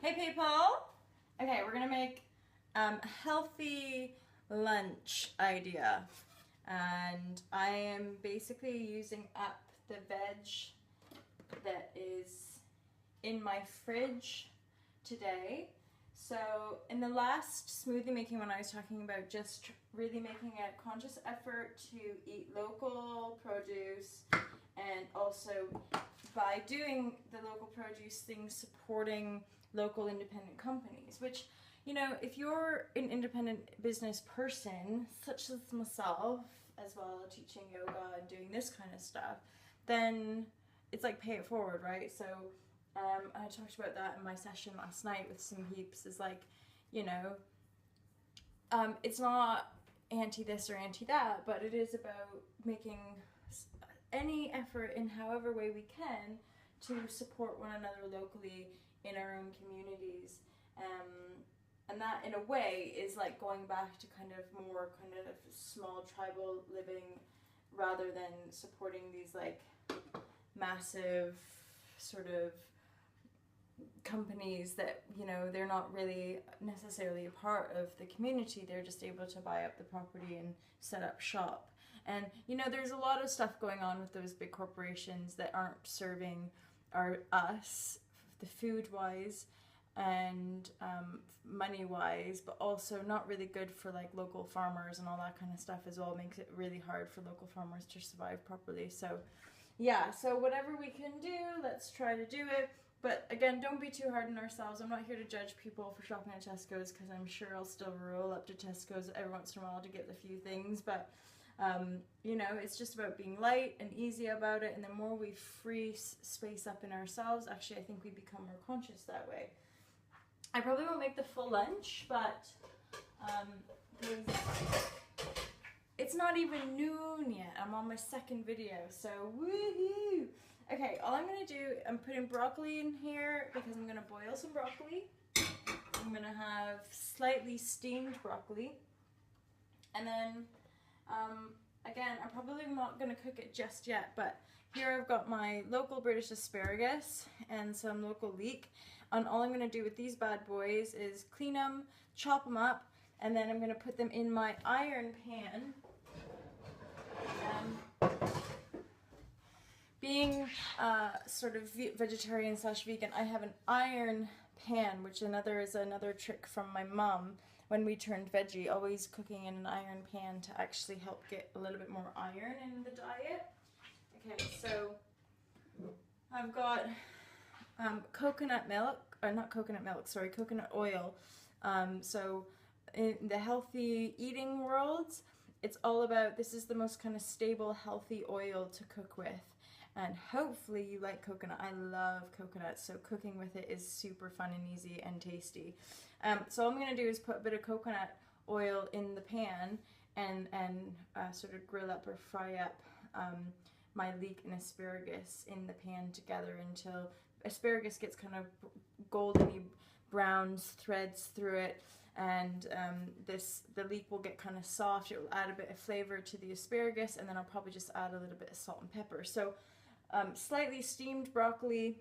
Hey people! Okay, we're gonna make a healthy lunch idea. And I am basically using up the veg that is in my fridge today. So in the last smoothie making one, I was talking about just really making a conscious effort to eat local produce, and also by doing the local produce things, supporting local independent companies, which, you know, if you're an independent business person, such as myself, as well, teaching yoga and doing this kind of stuff, then it's like pay it forward, right? So I talked about that in my session last night with some peeps, is like, you know, it's not anti this or anti that, but it is about making any effort in however way we can to support one another locally in our own communities. And that in a way is like going back to kind of more kind of small tribal living rather than supporting these like massive sort of companies that, you know, they're not really necessarily a part of the community. They're just able to buy up the property and set up shop. And, you know, there's a lot of stuff going on with those big corporations that aren't serving us, the food-wise and money-wise, but also not really good for like local farmers and all that kind of stuff as well. It makes it really hard for local farmers to survive properly. So yeah, so whatever we can do, let's try to do it. But again, don't be too hard on ourselves. I'm not here to judge people for shopping at Tesco's, because I'm sure I'll still roll up to Tesco's every once in a while to get a few things. But, you know, it's just about being light and easy about it. And the more we free space up in ourselves, actually, I think we become more conscious that way. I probably won't make the full lunch, but it's not even noon yet. I'm on my second video, so woohoo! Okay, all I'm gonna do, I'm putting broccoli in here because I'm gonna boil some broccoli. I'm gonna have slightly steamed broccoli. And then, again, I'm probably not gonna cook it just yet, but here I've got my local British asparagus and some local leek. And all I'm gonna do with these bad boys is clean them, chop them up, and then I'm gonna put them in my iron pan. Being sort of vegetarian slash vegan, I have an iron pan, which is another trick from my mom when we turned veggie, always cooking in an iron pan to actually help get a little bit more iron in the diet. Okay, so I've got coconut milk, or not coconut milk, sorry, coconut oil. So in the healthy eating world, it's all about, this is the most kind of stable, healthy oil to cook with. And hopefully you like coconut. I love coconut, so cooking with it is super fun and easy and tasty. So all I'm going to do is put a bit of coconut oil in the pan and sort of grill up or fry up my leek and asparagus in the pan together until asparagus gets kind of golden brown threads through it, and the leek will get kind of soft. It will add a bit of flavor to the asparagus, and then I'll probably just add a little bit of salt and pepper. So slightly steamed broccoli,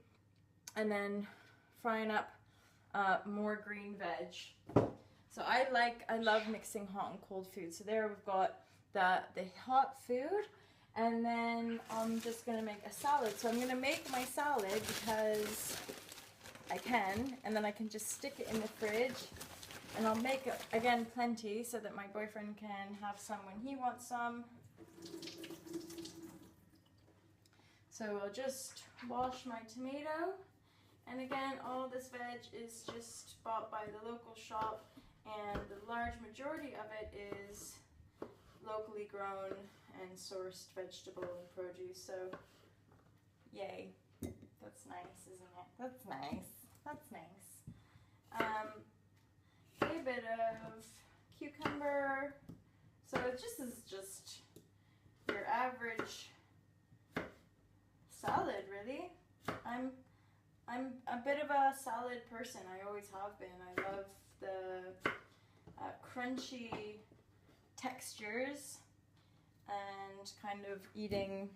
and then frying up more green veg. So I love mixing hot and cold food. So there we've got the hot food, and then I'm just gonna make a salad. So I'm gonna make my salad because I can, and then I can just stick it in the fridge, and I'll make it, again, plenty so that my boyfriend can have some when he wants some. So I'll just wash my tomato, and again, all this veg is just bought by the local shop, and the large majority of it is locally grown and sourced vegetable and produce. So yay. That's nice, isn't it? That's nice. That's nice. A bit of cucumber. So it just is just your average salad, really. I'm a bit of a salad person. I always have been. I love the crunchy textures and kind of eating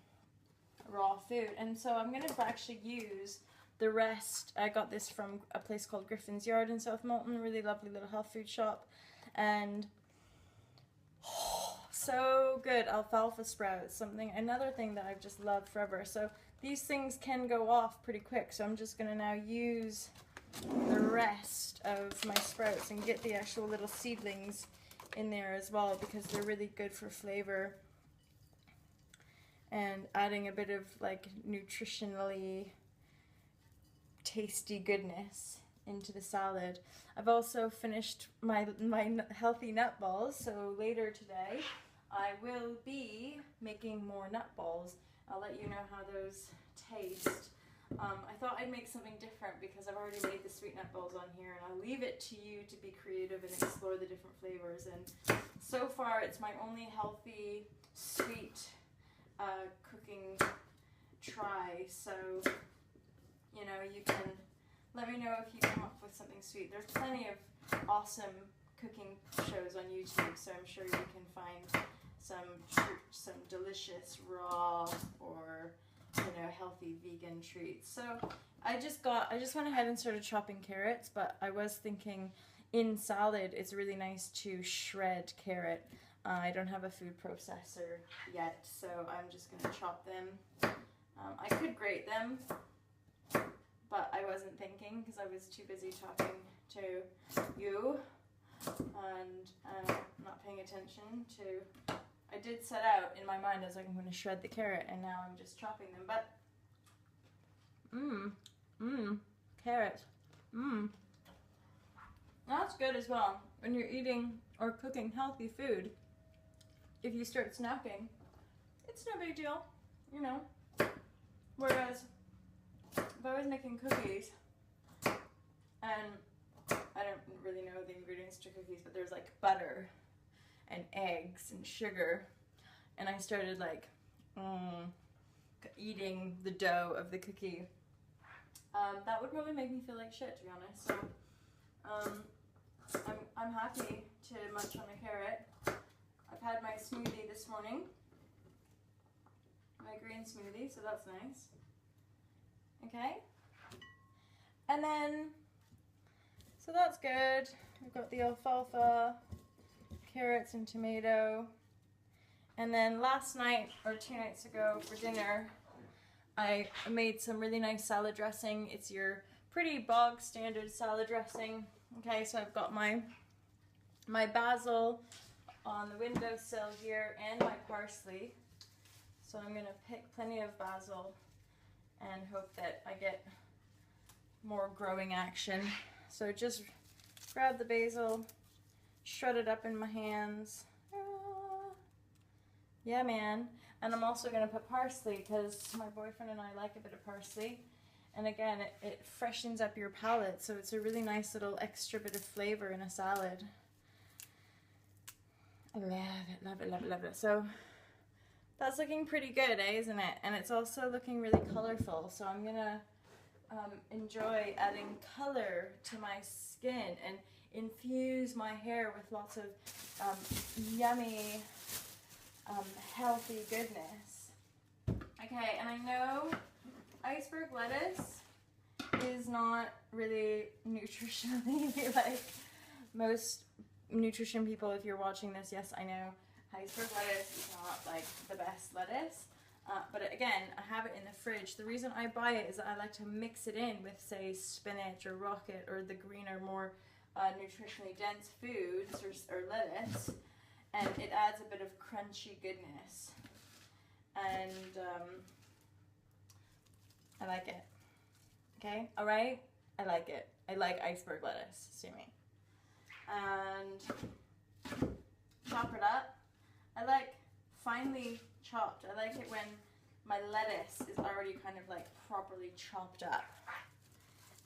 raw food. And so I'm going to actually use the rest, I got this from a place called Griffin's Yard in South Molton, a really lovely little health food shop. And so good. Alfalfa sprouts, another thing that I've just loved forever. So these things can go off pretty quick, so I'm just gonna now use the rest of my sprouts and get the actual little seedlings in there as well, because they're really good for flavor and adding a bit of like nutritionally tasty goodness into the salad. I've also finished my healthy nut balls, so later today I will be making more nut balls. I'll let you know how those taste. I thought I'd make something different because I've already made the sweet nut balls on here, and I'll leave it to you to be creative and explore the different flavors. And so far it's my only healthy sweet cooking try, so you know, you can let me know if you come up with something sweet. There's plenty of awesome cooking shows on YouTube, so I'm sure you can find some delicious raw or, you know, healthy vegan treats. So I just went ahead and started chopping carrots, but I was thinking in salad it's really nice to shred carrot. I don't have a food processor yet, so I'm just gonna chop them. I could grate them, but I wasn't thinking because I was too busy talking to you and not paying attention to. I did set out in my mind, I was like, I'm going to shred the carrot, and now I'm just chopping them. But carrots, that's good as well when you're eating or cooking healthy food. If you start snacking, it's no big deal, you know. Whereas if I was making cookies, and I don't really know the ingredients to cookies, but there's like butter and eggs and sugar, and I started like eating the dough of the cookie, that would probably make me feel like shit, to be honest. So I'm happy to munch on a carrot. I've had my smoothie this morning, my green smoothie, so that's nice. Okay, and then so that's good. We've got the alfalfa, carrots and tomato. And then last night, or 2 nights ago for dinner, I made some really nice salad dressing. It's your pretty bog standard salad dressing. Okay, so I've got my basil on the windowsill here and my parsley. So I'm gonna pick plenty of basil and hope that I get more growing action. So just grab the basil, shred it up in my hands. Yeah, man. And I'm also going to put parsley because my boyfriend and I like a bit of parsley. And again, it freshens up your palate, so it's a really nice little extra bit of flavor in a salad. I love it, love it, love it, love it. So that's looking pretty good, isn't it? And it's also looking really colorful, so I'm going to enjoy adding color to my skin and infuse my hair with lots of yummy, healthy goodness. Okay, and I know iceberg lettuce is not really nutritionally like most nutrition people. If you're watching this, yes, I know iceberg lettuce is not like the best lettuce. But again, I have it in the fridge. The reason I buy it is that I like to mix it in with, say, spinach or rocket or the greener, more nutritionally dense foods or lettuce, and it adds a bit of crunchy goodness. And I like it. Okay, all right? I like it. I like iceberg lettuce, see me. And chop it up. I like finely chopped. I like it when my lettuce is already kind of like properly chopped up.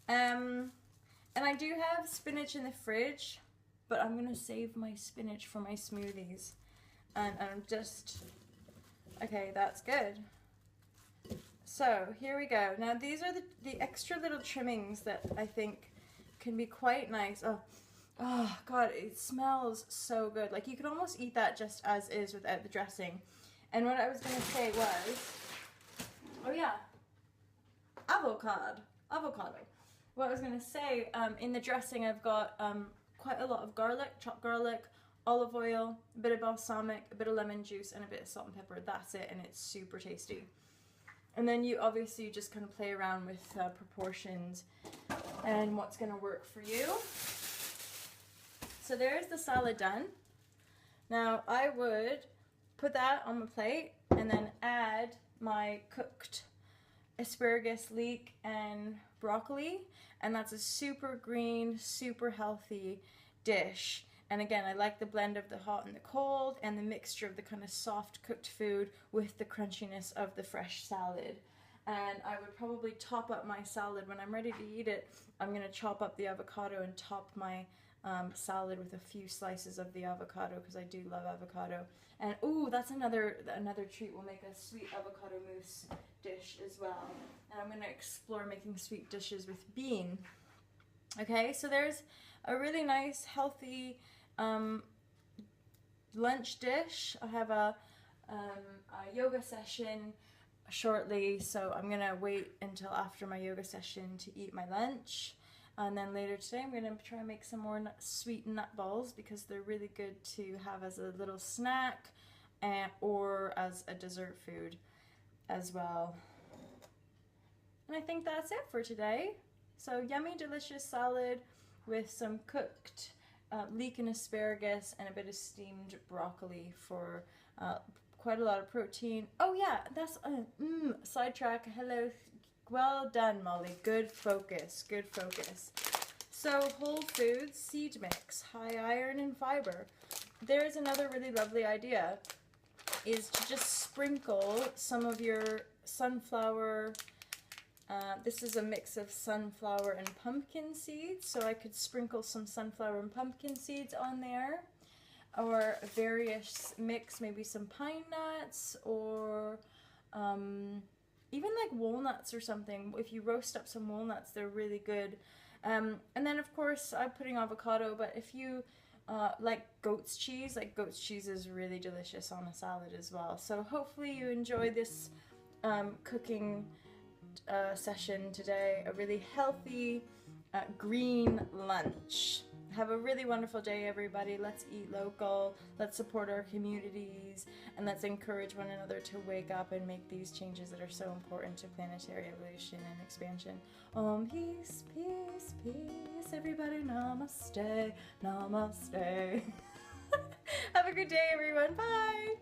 And I do have spinach in the fridge, but I'm gonna save my spinach for my smoothies. And I'm just, okay, that's good. So here we go. Now these are the extra little trimmings that I think can be quite nice. Oh God, it smells so good. Like you could almost eat that just as is without the dressing. And what I was gonna say was, oh yeah, avocado. avocado. What I was going to say, in the dressing I've got quite a lot of garlic, chopped garlic, olive oil, a bit of balsamic, a bit of lemon juice, and a bit of salt and pepper. That's it, and it's super tasty. And then you obviously just kind of play around with proportions and what's going to work for you. So there's the salad done. Now I would put that on my plate and then add my cooked asparagus, leek, and broccoli, and that's a super green, super healthy dish. And again, I like the blend of the hot and the cold and the mixture of the kind of soft cooked food with the crunchiness of the fresh salad. And I would probably top up my salad when I'm ready to eat it. I'm going to chop up the avocado and top my salad with a few slices of the avocado because I do love avocado. And ooh, that's another treat. We'll make a sweet avocado mousse dish as well. And I'm going to explore making sweet dishes with bean. Okay, so there's a really nice healthy lunch dish. I have a yoga session shortly, so I'm gonna wait until after my yoga session to eat my lunch. And then later today I'm gonna try and make some more sweet nut balls because they're really good to have as a little snack or as a dessert food as well. And I think that's it for today. So yummy, delicious salad with some cooked leek and asparagus and a bit of steamed broccoli for quite a lot of protein. Oh yeah, that's sidetrack. Hello, well done, Molly. Good focus, good focus. So whole foods seed mix, high iron and fiber. There's another really lovely idea, is to just sprinkle some of your sunflower. This is a mix of sunflower and pumpkin seeds, so I could sprinkle some sunflower and pumpkin seeds on there, or various mix, maybe some pine nuts, or even like walnuts or something. If you roast up some walnuts, they're really good. And then of course I'm putting avocado, but if you like goat's cheese is really delicious on a salad as well. So hopefully you enjoy this cooking session today, a really healthy green lunch. Have a really wonderful day, everybody. Let's eat local, let's support our communities, and let's encourage one another to wake up and make these changes that are so important to planetary evolution and expansion. Peace, peace, peace, everybody. Namaste, namaste. Have a good day, everyone. Bye.